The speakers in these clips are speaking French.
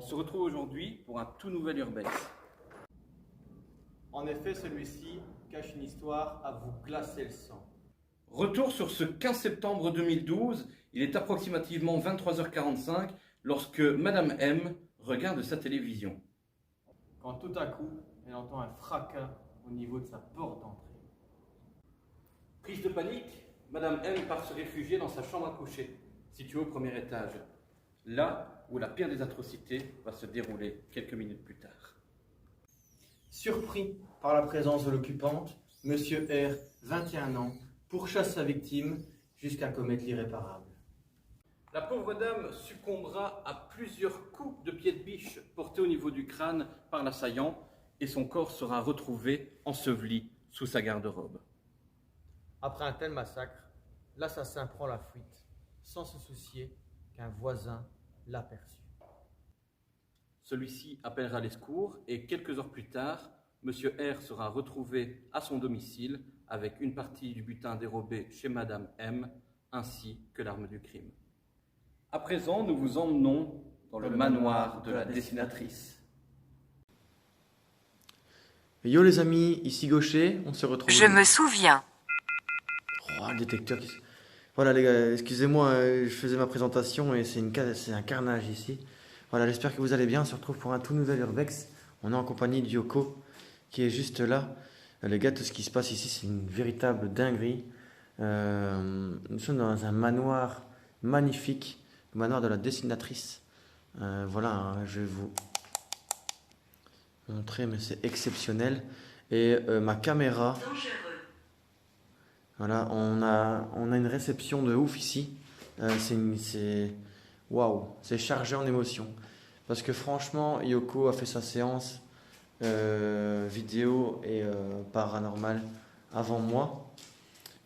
se retrouve aujourd'hui pour un tout nouvel Urbex. En effet, celui-ci cache une histoire à vous glacer le sang. Retour sur ce 15 septembre 2012, il est approximativement 23h45 lorsque Madame M regarde sa télévision. Quand tout à coup, elle entend un fracas au niveau de sa porte d'entrée. Prise de panique, Madame M part se réfugier dans sa chambre à coucher, située au premier étage, là où la pire des atrocités va se dérouler quelques minutes plus tard. Surpris par la présence de l'occupante, Monsieur R, 21 ans, pourchasse sa victime jusqu'à commettre l'irréparable. La pauvre dame succombera à plusieurs coups de pied de biche portés au niveau du crâne par l'assaillant et son corps sera retrouvé enseveli sous sa garde-robe. Après un tel massacre, l'assassin prend la fuite, sans se soucier qu'un voisin l'aperçut. Celui-ci appellera les secours et quelques heures plus tard, Monsieur R sera retrouvé à son domicile avec une partie du butin dérobé chez Madame M ainsi que l'arme du crime. À présent, nous vous emmenons dans le manoir de la dessinatrice. Yo les amis, ici Gaucher, on se retrouve. Je me souviens. Oh, le détecteur qui... Voilà les gars, excusez-moi, je faisais ma présentation et c'est un carnage ici. Voilà, j'espère que vous allez bien, on se retrouve pour un tout nouvel Urbex. On est en compagnie de Yoko qui est juste là. Les gars, tout ce qui se passe ici, c'est une véritable dinguerie. Nous sommes dans un manoir magnifique, le manoir de la dessinatrice. Voilà, hein, je vais vous montrer, mais c'est exceptionnel. Et ma caméra... Voilà, on a une réception de ouf ici. Waouh, c'est chargé en émotions. Parce que franchement, Yoko a fait sa séance vidéo et paranormal avant moi.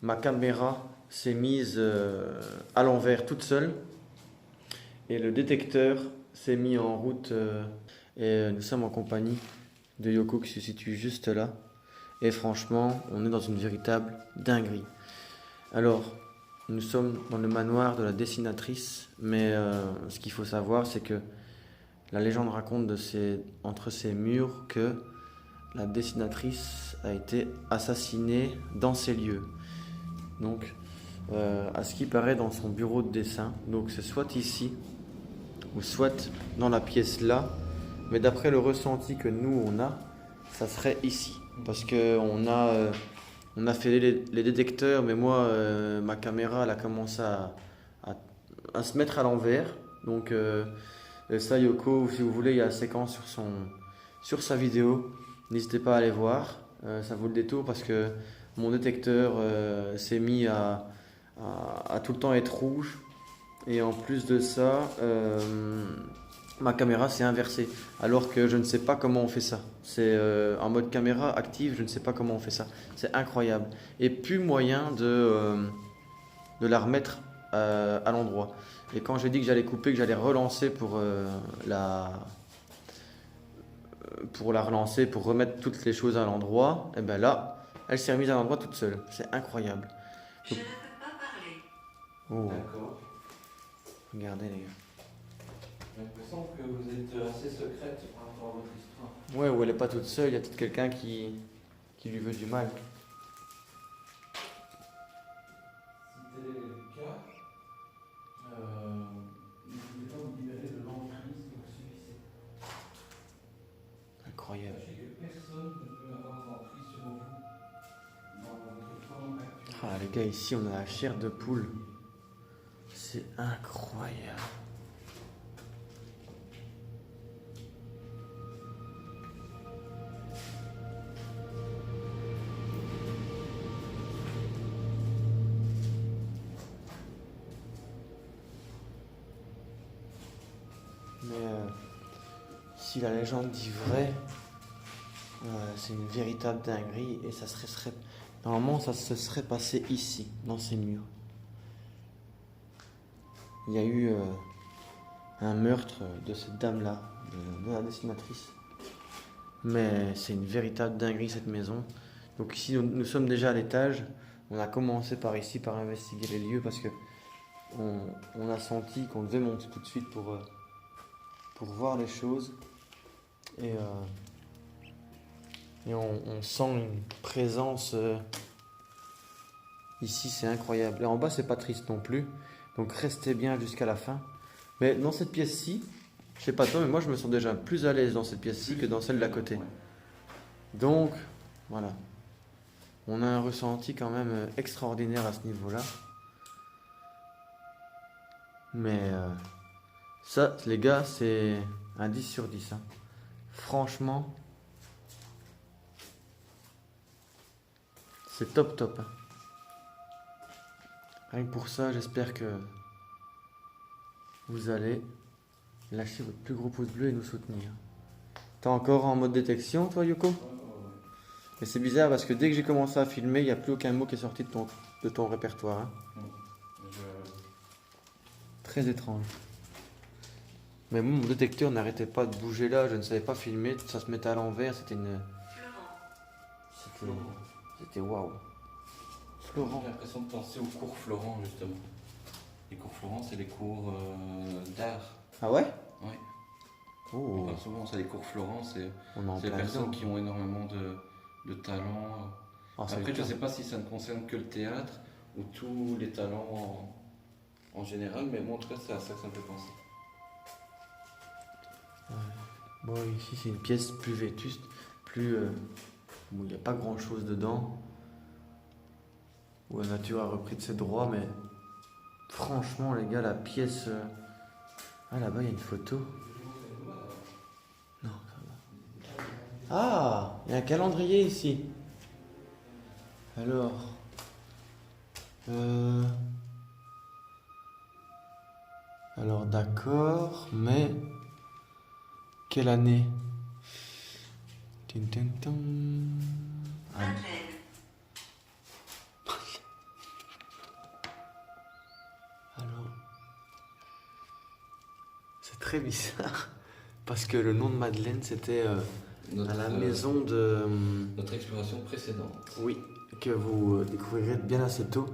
Ma caméra s'est mise à l'envers toute seule. Et le détecteur s'est mis en route. Et nous sommes en compagnie de Yoko qui se situe juste là. Et franchement, on est dans une véritable dinguerie. Alors, nous sommes dans le manoir de la dessinatrice, mais ce qu'il faut savoir, c'est que la légende raconte entre ces murs que la dessinatrice a été assassinée dans ces lieux. Donc, à ce qui paraît dans son bureau de dessin, donc c'est soit ici, ou soit dans la pièce là, mais d'après le ressenti que nous on a, ça serait ici. Parce qu'on a fait les détecteurs, mais moi, ma caméra, elle a commencé à se mettre à l'envers. Donc, ça, Yoko, si vous voulez, il y a la séquence sur sa vidéo. N'hésitez pas à aller voir. Ça vaut le détour parce que mon détecteur s'est mis à tout le temps être rouge. Et en plus de ça... ma caméra s'est inversée, alors que je ne sais pas comment on fait ça. C'est en mode caméra active, je ne sais pas comment on fait ça. C'est incroyable. Et plus moyen de la remettre à l'endroit. Et quand j'ai dit que j'allais couper, que j'allais relancer pour la relancer, pour remettre toutes les choses à l'endroit, et bien là, elle s'est remise à l'endroit toute seule. C'est incroyable. Je ne peux pas parler. Oh. D'accord. Regardez les gars. J'ai l'impression que vous êtes assez secrète par rapport à votre histoire. Ouais, ou elle n'est pas toute seule, il y a peut-être quelqu'un qui lui veut du mal. Si tel est le cas, ne pouvez pas vous libérer de l'emprise que vous subissez. Incroyable. Sachez que personne ne peut avoir d'emprise sur vous dans votre forme actuelle. Ah les gars, ici on a la chair de poule. C'est incroyable. Mais si la légende dit vrai, c'est une véritable dinguerie et ça serait normalement ça se serait passé ici, dans ces murs. Il y a eu un meurtre de cette dame-là, de la dessinatrice. Mais c'est une véritable dinguerie cette maison. Donc ici nous sommes déjà à l'étage. On a commencé par ici, par investiguer les lieux parce que on a senti qu'on devait monter tout de suite pour pour voir les choses. Et on sent une présence ici, c'est incroyable. Et en bas, c'est pas triste non plus. Donc restez bien jusqu'à la fin. Mais dans cette pièce-ci, je sais pas toi, mais moi je me sens déjà plus à l'aise dans cette pièce-ci que dans celle d'à côté. Ouais. Donc, voilà. On a un ressenti quand même extraordinaire à ce niveau-là. Mais ça, les gars, c'est un 10 sur 10. Hein. Franchement, c'est top top. Hein. Rien que pour ça, j'espère que vous allez lâcher votre plus gros pouce bleu et nous soutenir. T'es encore en mode détection, toi, Yoko? Mais c'est bizarre parce que dès que j'ai commencé à filmer, il n'y a plus aucun mot qui est sorti de ton répertoire. Hein. Très étrange. Mais moi, mon détecteur n'arrêtait pas de bouger là, je ne savais pas filmer, ça se mettait à l'envers, c'était une... C'était waouh. Florent. J'ai l'impression de penser aux cours Florent, justement. Les cours Florent, c'est les cours d'art. Ah ouais? Ouais. Oh, On parle souvent, ça, les cours Florent, c'est on est en des plein personnes dedans. qui ont énormément de talent. Ah, ça Après, va je ne être sais pas si ça ne concerne que le théâtre ou tous les talents en général, mais moi, en tout cas, c'est à ça que ça me fait penser. Bon, ici c'est une pièce plus vétuste, plus... où il n'y a pas grand chose dedans. Où la nature a repris de ses droits, mais... Franchement, les gars, la pièce... Ah, là-bas, il y a une photo. Non, ça va. Ah, il y a un calendrier ici. Alors... Alors, d'accord, mais... Quelle année? Tin, tin, tin. Ah, Madeleine. alors... C'est très bizarre. Parce que le nom de Madeleine, c'était à la maison de... Notre exploration précédente. Oui, que vous découvrirez bien assez tôt.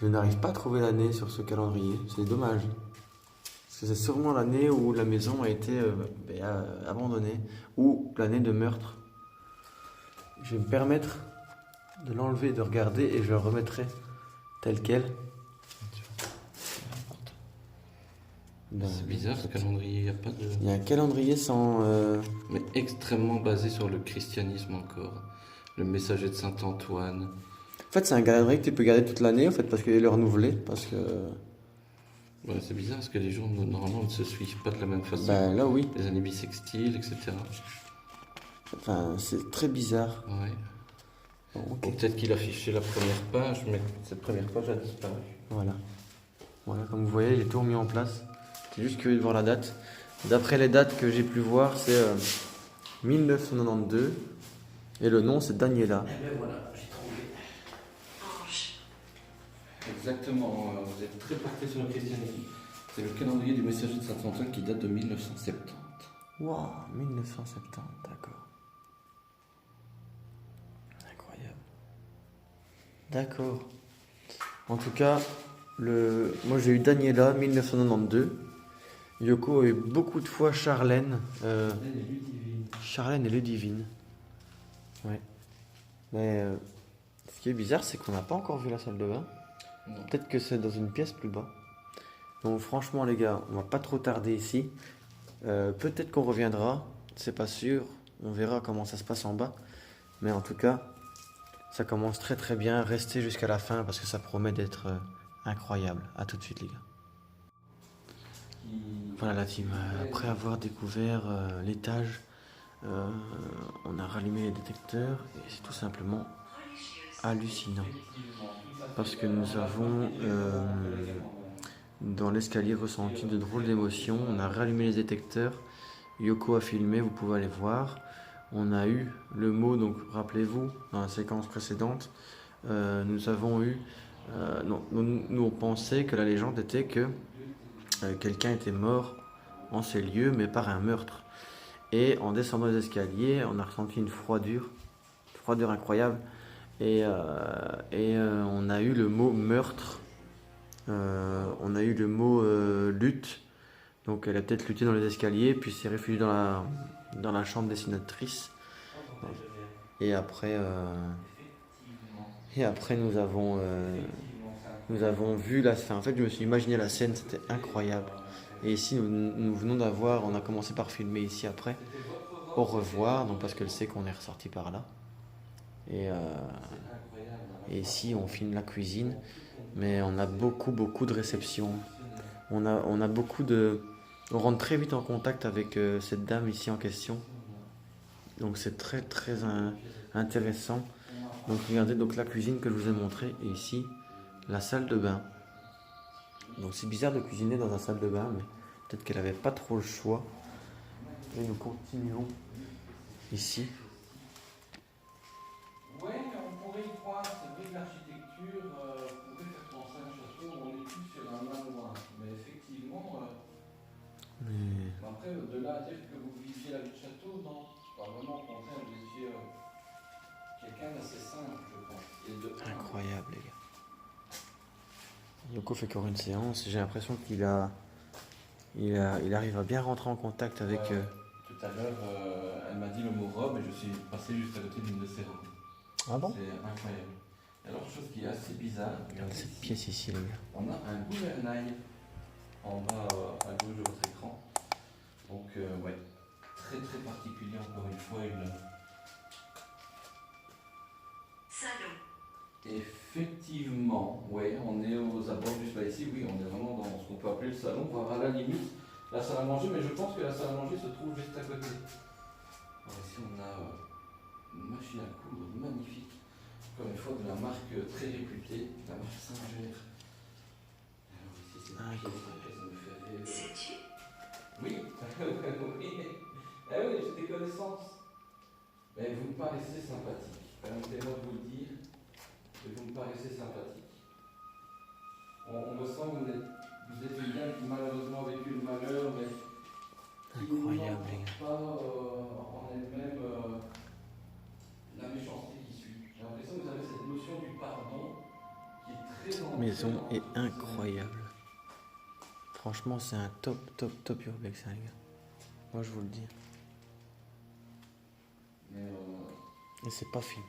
Je n'arrive pas à trouver l'année sur ce calendrier. C'est dommage. Parce que c'est sûrement l'année où la maison a été abandonnée. Ou l'année de meurtre. Je vais me permettre de l'enlever et de regarder et je le remettrai tel quel. C'est bizarre ce calendrier, il n'y a pas de... Il y a un calendrier sans... Mais extrêmement basé sur le christianisme encore. Le messager de Saint-Antoine. En fait, c'est un calendrier que tu peux garder toute l'année, en fait, parce qu'il est renouvelé. Parce que... Ouais, c'est bizarre parce que les jours, normalement, ne se suivent pas de la même façon. Ben là, oui. Les années bissextiles, etc. Enfin, c'est très bizarre. Ouais. Bon, ok. Ou peut-être qu'il affichait la première page, mais cette première page a disparu. Voilà. Voilà, comme vous voyez, il est tout remis en place. C'est juste curieux de voir la date. D'après les dates que j'ai pu voir, c'est 1992. Et le nom, c'est Daniela. Et bien voilà, j'ai trouvé. Ange. Exactement, vous êtes très porté sur le christianisme. C'est le calendrier du messager de Saint-Antoine qui date de 1970. Waouh, 1970, d'accord. Incroyable. D'accord. En tout cas, moi j'ai eu Daniela, 1992. Yoko a eu beaucoup de fois Charlène. Charlène et Ludivine. Ouais. Mais ce qui est bizarre, c'est qu'on n'a pas encore vu la salle de bain. Non. Peut-être que c'est dans une pièce plus bas. Donc franchement les gars, on va pas trop tarder ici. Peut-être qu'on reviendra, c'est pas sûr. On verra comment ça se passe en bas. Mais en tout cas, ça commence très très bien. Restez jusqu'à la fin parce que ça promet d'être incroyable. À tout de suite les gars. Voilà la team. Après avoir découvert l'étage, on a rallumé les détecteurs et c'est tout simplement hallucinant. Parce que nous avons dans l'escalier ressenti de drôles d'émotions. On a rallumé les détecteurs. Yoko a filmé, vous pouvez aller voir. On a eu le mot, donc rappelez-vous, dans la séquence précédente, nous avons eu... nous on pensait que la légende était que quelqu'un était mort en ces lieux, mais par un meurtre. Et en descendant les escaliers, on a ressenti une froidure incroyable. Et on a eu le mot meurtre, on a eu le mot lutte, Donc elle a peut-être lutté dans les escaliers, puis s'est réfugiée dans la chambre dessinatrice. Et après, nous avons vu la fin. En fait, je me suis imaginé la scène, c'était incroyable. Et ici, nous venons d'avoir, on a commencé par filmer ici après. Au revoir, donc parce qu'elle sait qu'on est ressorti par là. Et ici, on filme la cuisine, mais on a beaucoup de réceptions. On a beaucoup de... On rentre très vite en contact avec cette dame ici en question. Donc c'est très intéressant. Donc regardez donc la cuisine que je vous ai montrée et ici la salle de bain. Donc c'est bizarre de cuisiner dans une salle de bain, mais peut-être qu'elle n'avait pas trop le choix. Et nous continuons ici. Ouais, on pourrait y croire, c'est vrai que l'architecture pourrait faire penser à un château, on est plus sur un manoir. Mais effectivement, après, de là à dire que vous viviez la vie de château, non. Pas vraiment, au contraire, vous étiez quelqu'un d'assez simple, je pense. Et Incroyable, les gars. Yoko fait encore une séance. J'ai l'impression qu'il il arrive à bien rentrer en contact avec. Tout à l'heure, elle m'a dit le mot robe et je suis passé juste à côté d'une de ses robes. Ah bon? C'est incroyable. Alors, chose qui est assez bizarre, Regardez cette pièce ici, les gars. on a un gouvernail en bas à gauche de votre écran. Donc, ouais, très particulier, encore une fois. Salon. Effectivement, ouais, on est aux abords du spa ici, oui, on est vraiment dans ce qu'on peut appeler le salon, voire à la limite la salle à manger, mais je pense que la salle à manger se trouve juste à côté. Alors ici, on a une machine à coudre magnifique, encore une fois de la marque très réputée, la marque Singer. Alors ici, c'est une pièce, ça me fait rêver. Sais-tu? Oui, oui. Ah oui, j'ai des connaissances. Mais vous me paraissez sympathique. Permettez-moi de vous le dire, que vous me paraissez sympathique. On me sent que vous êtes une dame qui malheureusement a vécu le malheur, mais Incroyable, les gars. pas en elle-même la méchanceté qui suit. J'ai l'impression que vous avez cette notion du pardon qui est très La maison est incroyable. Franchement, c'est un top urbex, hein, les gars. Moi, je vous le dis. Mais Et c'est pas fini.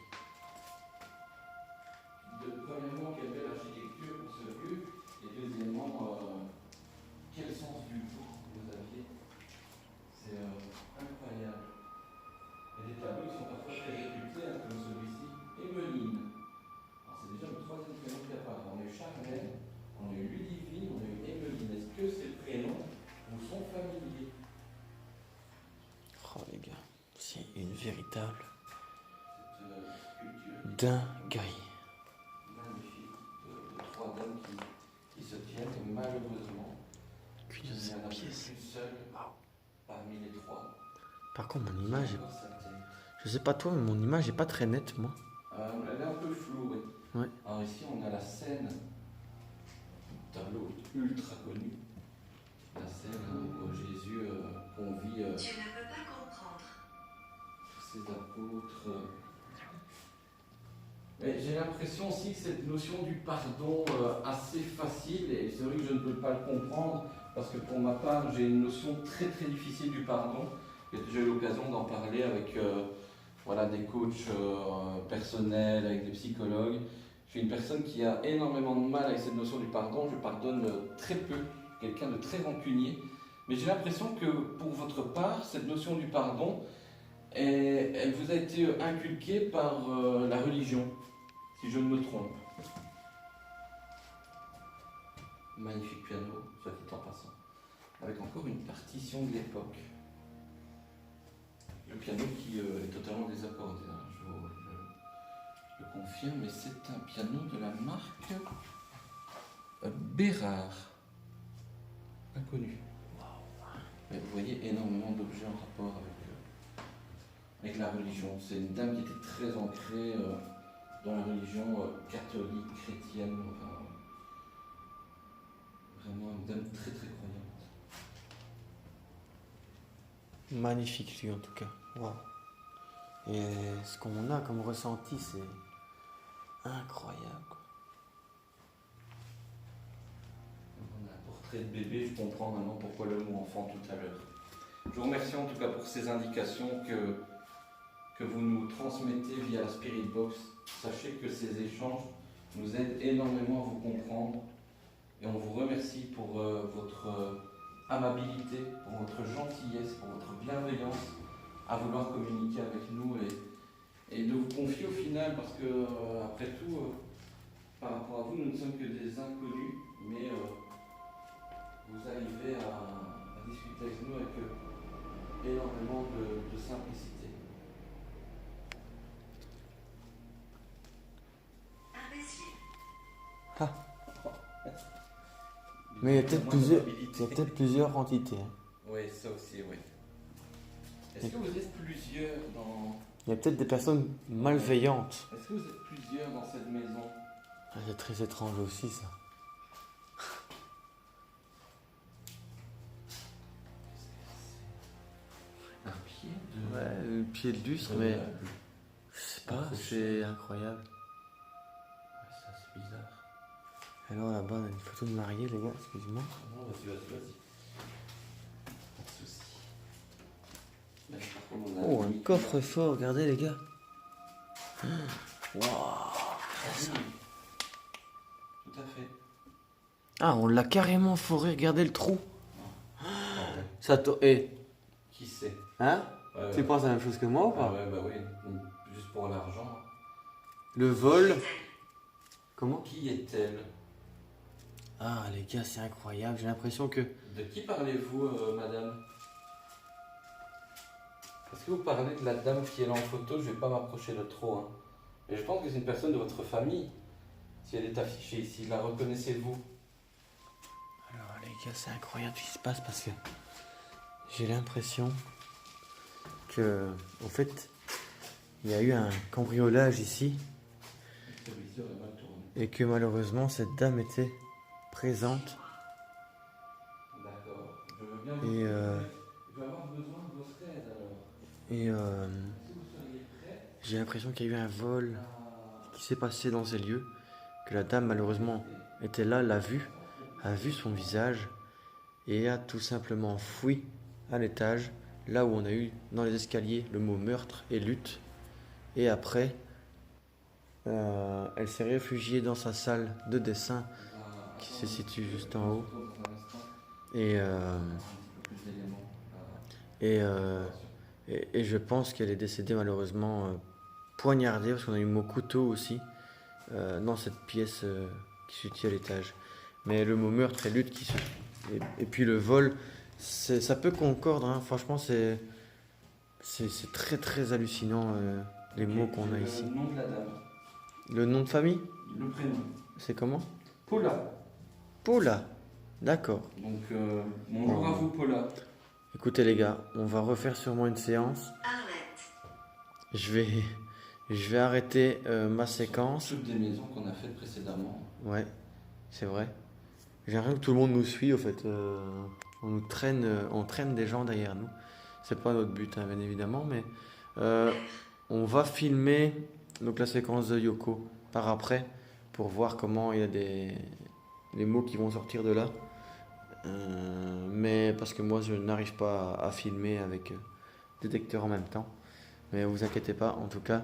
premièrement, quelle belle architecture pour ce lieu, et deuxièmement, quel sens du goût vous aviez. C'est incroyable. Il y a des tableaux qui sont parfois très réputés, hein, comme celui-ci. Emeline. Alors c'est déjà le troisième prénom qui apparaît. On a eu Charnel, on a eu Ludivine, on a eu Emeline. Est-ce que ces prénoms vous sont familiers? Oh, les gars, c'est une véritable Cette sculpture dinguerie. magnifique de trois dames qui se tiennent, et malheureusement, Qu'une il n'y en a plus pièce. qu'une seule parmi les trois. Par contre, mon image, Encore sa tête. je sais pas toi, mais mon image est pas très nette, moi. Elle est un peu floue, oui. Ouais. Alors ici, on a la scène, tableau ultra connu, la scène où Jésus convie Tu ne peux pas comprendre. tous ses apôtres. Mais j'ai l'impression aussi que cette notion du pardon assez facile, et c'est vrai que je ne peux pas le comprendre, parce que pour ma part, j'ai une notion très difficile du pardon. J'ai déjà eu l'occasion d'en parler avec voilà, des coachs personnels, avec des psychologues. Je suis une personne qui a énormément de mal avec cette notion du pardon. Je pardonne très peu, quelqu'un de très rancunier. Mais j'ai l'impression que pour votre part, cette notion du pardon, elle vous a été inculquée par la religion, si je ne me trompe. Magnifique piano, soit dit en passant, avec encore une partition de l'époque. Le piano qui est totalement désaccordé, hein, je le confirme, mais c'est un piano de la marque Bérard, inconnu. Mais vous voyez énormément d'objets en rapport avec la religion. C'est une dame qui était très ancrée dans la religion catholique, chrétienne, enfin, vraiment une dame très croyante. Magnifique, lui, en tout cas. Waouh. Et ce qu'on a comme ressenti, c'est incroyable, quoi. On a un portrait portrait de bébé, je comprends maintenant pourquoi le mot enfant tout à l'heure. Je vous remercie en tout cas pour ces indications que vous nous transmettez via la Spirit Box. Sachez que ces échanges nous aident énormément à vous comprendre et on vous remercie pour votre amabilité, pour votre gentillesse, pour votre bienveillance à vouloir communiquer avec nous et de vous confier au final parce que après tout, par rapport à vous, nous ne sommes que des inconnus, mais vous arrivez à discuter avec nous avec énormément de simplicité. Imbécile. Mais il y a peut-être Moins plusieurs, d'amabilité. il y a peut-être plusieurs entités. Hein. Oui, ça aussi, oui. Est-ce que vous êtes plusieurs dans... Il y a peut-être des personnes malveillantes. Est-ce que vous êtes plusieurs dans cette maison? Ah, c'est très étrange aussi ça. Un pied de... Ouais, le pied de lustre, mais je sais pas, c'est incroyable. Ouais, ça c'est bizarre. Alors là-bas, on a une photo de mariée, les gars, excuse-moi. Non, vas-y. Pas de soucis. Là, par contre, on a Oh, un mis- coffre-fort, regardez les gars. Waouh. Ah oui. Tout à fait. Ah, on l'a carrément foré, regardez le trou. Ah ouais. Ça Qui sait? hein? Ouais, Tu ouais. penses à la même chose que moi ou Ah pas? ouais, bah oui. Juste pour l'argent. Le vol. Comment? Qui est-elle? Ah, les gars, c'est incroyable, j'ai l'impression que... De qui parlez-vous, madame? Est-ce que vous parlez de la dame qui est là en photo? Je vais pas m'approcher de trop. Hein. Mais je pense que c'est une personne de votre famille. Si elle est affichée ici, la reconnaissez-vous? Alors les gars, c'est incroyable ce qui se passe parce que j'ai l'impression que, en fait, il y a eu un cambriolage ici Le téléviseur est mal tourné. et que malheureusement cette dame était présente. D'accord. Je veux bien Et, Je vais avoir besoin de votre aide alors. Et Est-ce que vous seriez prêt j'ai l'impression qu'il y a eu un vol à... qui s'est passé dans ces lieux, que la dame malheureusement était là, l'a vu, a vu son visage et a tout simplement fui à l'étage, là où on a eu dans les escaliers le mot meurtre et lutte. Et après, elle s'est réfugiée dans sa salle de dessin qui se situe juste en haut. Et, et je pense qu'elle est décédée malheureusement poignardée, parce qu'on a eu le mot couteau aussi dans cette pièce qui se situe à l'étage. Mais le mot meurtre et lutte et puis le vol, ça peut concordre, hein. Franchement c'est très très hallucinant les mots qu'on a ici. Le nom de la dame. Le nom de famille, Le prénom. c'est comment? Paula. Paula. D'accord. Donc, bonjour à vous, Paula. Écoutez les gars, on va refaire sûrement une séance. Arrête. Je vais arrêter ma séquence. Toutes des maisons qu'on a faites précédemment. Ouais, c'est vrai. J'ai l'impression que tout le monde nous suit, au fait. On traîne des gens derrière nous. C'est pas notre but, hein, bien évidemment, mais on va filmer donc la séquence de Yoko par après pour voir comment il y a les mots qui vont sortir de là. Mais parce que moi, je n'arrive pas à filmer avec détecteur en même temps. Mais vous inquiétez pas, en tout cas,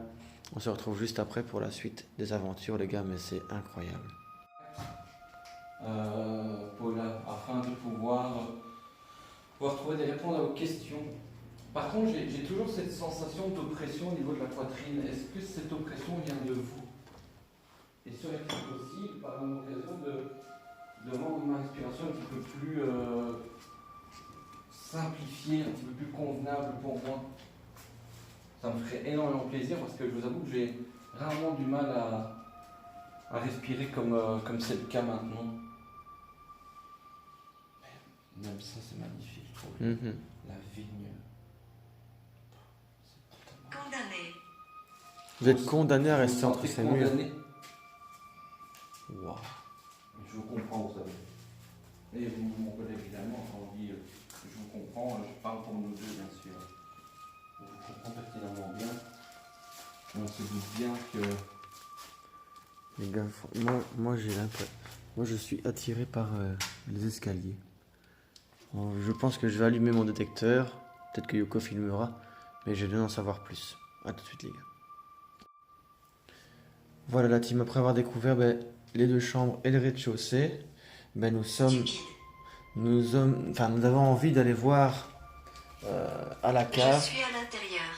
on se retrouve juste après pour la suite des aventures, les gars, mais c'est incroyable. Paula, afin de pouvoir trouver des réponses à vos questions. Par contre, j'ai toujours cette sensation d'oppression au niveau de la poitrine. Est-ce que cette oppression vient de vous? Et serait-il possible, par l'occasion, de rendre ma respiration un petit peu plus simplifiée, un petit peu plus convenable pour moi? Ça me ferait énormément plaisir parce que je vous avoue que j'ai rarement du mal à respirer comme c'est le cas maintenant. Même ça, c'est magnifique, je trouve. Mhm. La vigne. Condamné. Vous êtes condamné à Vous rester vous entre sentez ces murs. condamné? Waouh. Je vous comprends, vous savez. Et vous, mon collègue, évidemment, quand on dit je vous comprends, je parle pour nous deux, bien sûr. On vous comprend pertinemment bien. On se doute bien que... Les gars, moi j'ai l'impression. Moi, je suis attiré par les escaliers. Bon, je pense que je vais allumer mon détecteur. Peut-être que Yoko filmera, mais j'ai besoin d'en savoir plus. A tout de suite, les gars. Voilà la team, après avoir découvert les 2 chambres et le rez-de-chaussée, nous avons envie d'aller voir à la Je cave. suis à l'intérieur.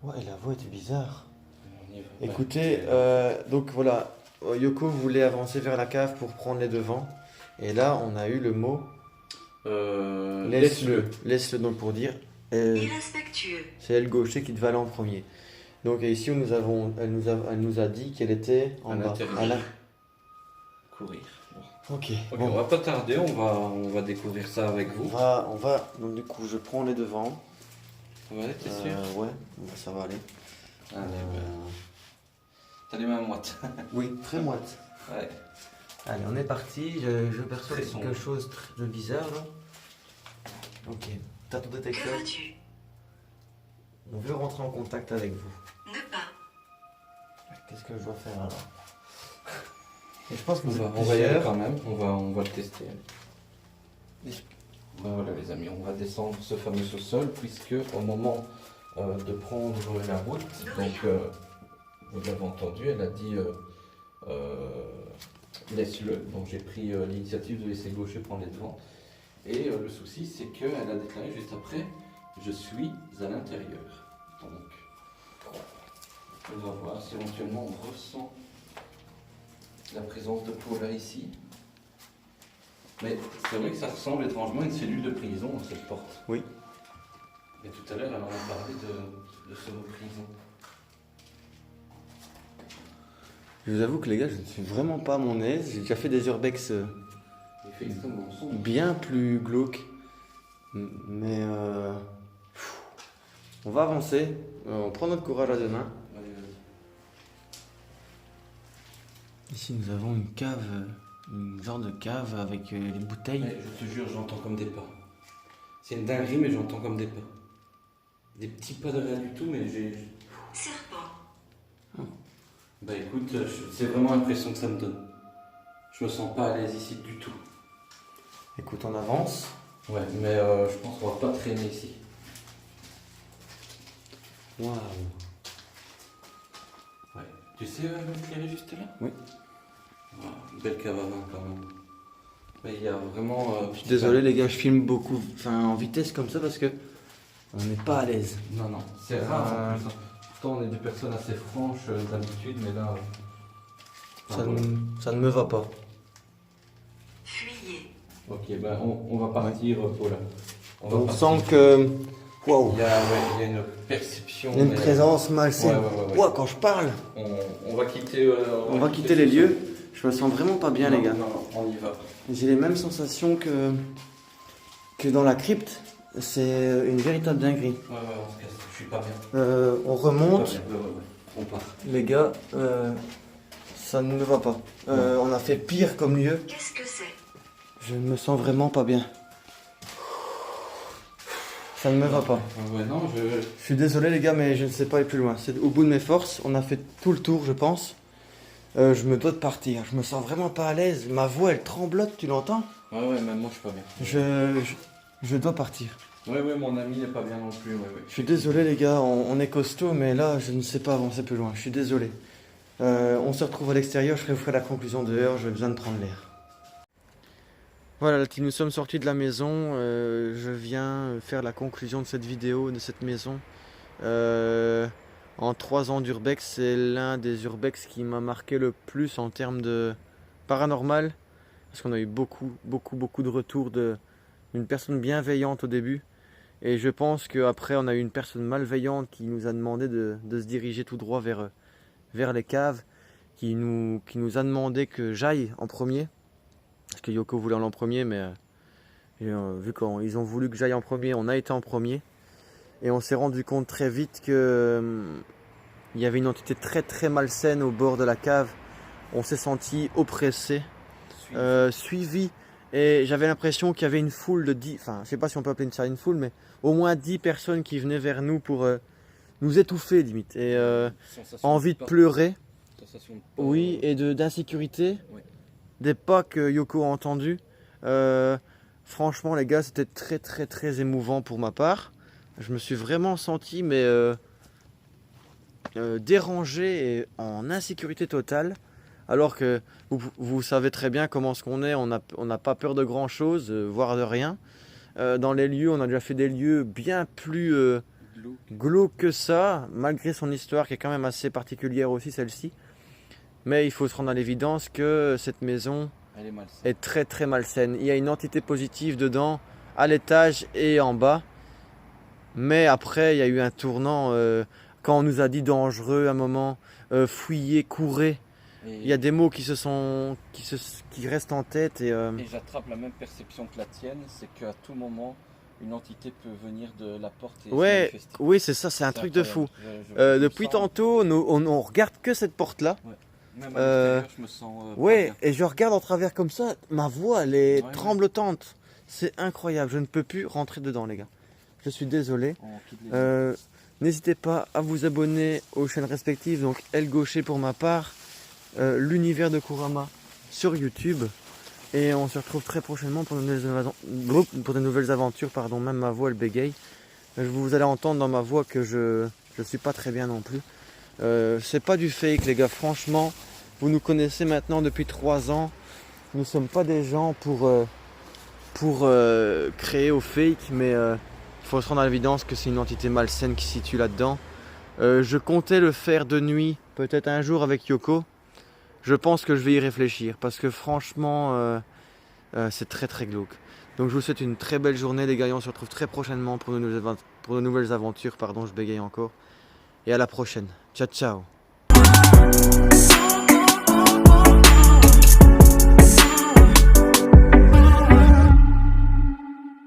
Ouais, la voix était bizarre. On y va. Écoutez, donc voilà, Yoko voulait avancer vers la cave pour prendre les devants. Et là, on a eu le mot laisse-le. Laisse-le donc pour dire. Irrespectueux. C'est elle gaucher qui devait aller en premier. Donc ici, elle nous a dit qu'elle était en À bas. l'intérieur. Courir. Bon. Ok, Ok, bon. on va pas tarder, on va découvrir ça avec vous. On va, donc du coup, je prends les devants. Ouais, t'es sûr? Ouais, ça va aller. Allez, ouais. T'as les mains moites. Oui, très moite. Ouais. Allez, on est parti. Je perçois Très quelque sombre. chose de bizarre là. Ok, t'as ton Que détecteur. veux-tu? On veut rentrer en contact avec vous. Ne pas. Qu'est-ce que je dois faire alors? Et je pense que On vous va, êtes on va y aller plusieurs. quand même, on va le tester. Oui. Voilà les amis, on va descendre ce fameux sous-sol puisque au moment de prendre la route, donc vous l'avez entendu, elle a dit laisse-le. Donc j'ai pris l'initiative de laisser gaucher prendre les devants. Et le souci c'est qu'elle a déclaré juste après je suis à l'intérieur. Donc on va voir si éventuellement on ressent la présence de Paula ici. Mais c'est vrai que ça ressemble étrangement à une cellule de prison, cette porte. Oui. Et tout à l'heure, elle en a parlé de ce mot prison. Je vous avoue que les gars, je ne suis vraiment pas à mon aise. J'ai déjà fait des urbex Il fait extrêmement sombre. bien plus glauques. Mais on va avancer. On prend notre courage à 2 mains. Allez, vas-y. Ici, nous avons une cave, une genre de cave avec les bouteilles. Mais je te jure, j'entends comme des pas. C'est une dinguerie, mais j'entends comme des pas. Des petits pas de rien du tout, mais j'ai... Serpent. Bah écoute, c'est vraiment l'impression que ça me donne. Je me sens pas à l'aise ici du tout. Écoute, on avance. Ouais, mais je pense qu'on va pas traîner ici. Waouh. Ouais. Tu sais l'éclairer juste là? Oui. Belle cave à vin quand même. Mais il y a vraiment... Je suis désolé les gars, je filme beaucoup, en vitesse comme ça parce que on n'est pas à l'aise. Non, non, c'est rare en plus. Hein. Pourtant, on est des personnes assez franches d'habitude, mais là... Ça ne me va pas. Fuyez. Ok, ben on va partir, Paula. On sent que... Waouh. Il y a, il y a une perception... Il y a une mais- présence malsaine. Ouais. Ouah, quand je parle, On va quitter... on va quitter les lieux. Je me sens vraiment pas bien Non, les gars. Non, on y va. J'ai les mêmes sensations que dans la crypte. C'est une véritable dinguerie. Ouais, on se casse. Je suis pas bien. On Je suis remonte, pas bien. Ouais. On part. les gars. Ça ne me va pas. On a fait pire comme lieu. Qu'est-ce que c'est? Je ne me sens vraiment pas bien. Ça ne me va pas. Ouais, non, Je suis désolé les gars, mais je ne sais pas aller plus loin. C'est au bout de mes forces. On a fait tout le tour, je pense. Je me dois de partir. Je me sens vraiment pas à l'aise. Ma voix, elle tremblote, tu l'entends? Ouais, même moi, je suis pas bien. Je dois partir. Ouais, mon ami n'est pas bien non plus. Ouais. Je suis désolé les gars, on est costaud, mais là, je ne sais pas avancer plus loin. Je suis désolé. On se retrouve à l'extérieur, je ferai la conclusion dehors, j'ai besoin de prendre l'air. Voilà, la team, nous sommes sortis de la maison. Je viens faire la conclusion de cette vidéo, de cette maison. En 3 ans d'urbex, c'est l'un des urbex qui m'a marqué le plus en termes de paranormal. Parce qu'on a eu beaucoup de retours d'une personne bienveillante au début. Et je pense qu'après, on a eu une personne malveillante qui nous a demandé de se diriger tout droit vers les caves. Qui nous a demandé que j'aille en premier. Parce que Yoko voulait aller en premier, mais vu qu'ils ont voulu que j'aille en premier, on a été en premier. Et on s'est rendu compte très vite que il y avait une entité très malsaine au bord de la cave. On s'est senti oppressé, suivi. Et j'avais l'impression qu'il y avait une foule de 10, enfin je sais pas si on peut appeler ça une foule, mais au moins 10 personnes qui venaient vers nous pour nous étouffer limite. Et envie de pleurer, Sensation de oui, et d'insécurité. Oui. des pas que Yoko a entendus. Franchement les gars, c'était très émouvant pour ma part. Je me suis vraiment senti dérangé et en insécurité totale. Alors que vous savez très bien comment ce qu'on est, on n'a pas peur de grand chose, voire de rien. Dans les lieux, on a déjà fait des lieux bien plus glauques que ça, malgré son histoire qui est quand même assez particulière aussi celle-ci. Mais il faut se rendre à l'évidence que cette maison Elle est malsaine. est très malsaine. Il y a une entité positive dedans, à l'étage et en bas. Mais après, il y a eu un tournant, quand on nous a dit dangereux à un moment, fouillez, courez. Il y a des mots qui restent en tête. Et j'attrape la même perception que la tienne, c'est qu'à tout moment, une entité peut venir de la porte et ouais, se manifester. oui, c'est ça, c'est un truc de fou. Je Depuis me sens- tantôt, on regarde que cette porte-là. Même à l'extérieur, je me sens pas Ouais, bien. et je regarde en travers comme ça, ma voix, elle est Ouais. tremblotante. C'est incroyable, je ne peux plus rentrer dedans, les gars. Je suis désolé. On quitte les N'hésitez pas à vous abonner aux chaînes respectives, donc Elle Gaucher pour ma part, l'univers de Kurama sur YouTube. Et on se retrouve très prochainement pour de nouvelles aventures. Pardon, même ma voix elle bégaye. Vous allez entendre dans ma voix que je suis pas très bien non plus. C'est pas du fake les gars, franchement. Vous nous connaissez maintenant depuis 3 ans. Nous ne sommes pas des gens pour créer au fake, mais il faut se rendre à l'évidence que c'est une entité malsaine qui se situe là-dedans. Je comptais le faire de nuit, peut-être un jour avec Yoko. Je pense que je vais y réfléchir parce que franchement, c'est très glauque. Donc je vous souhaite une très belle journée les gars, et on se retrouve très prochainement pour de nouvelles aventures. Pardon, je bégaye encore. Et à la prochaine. Ciao ciao.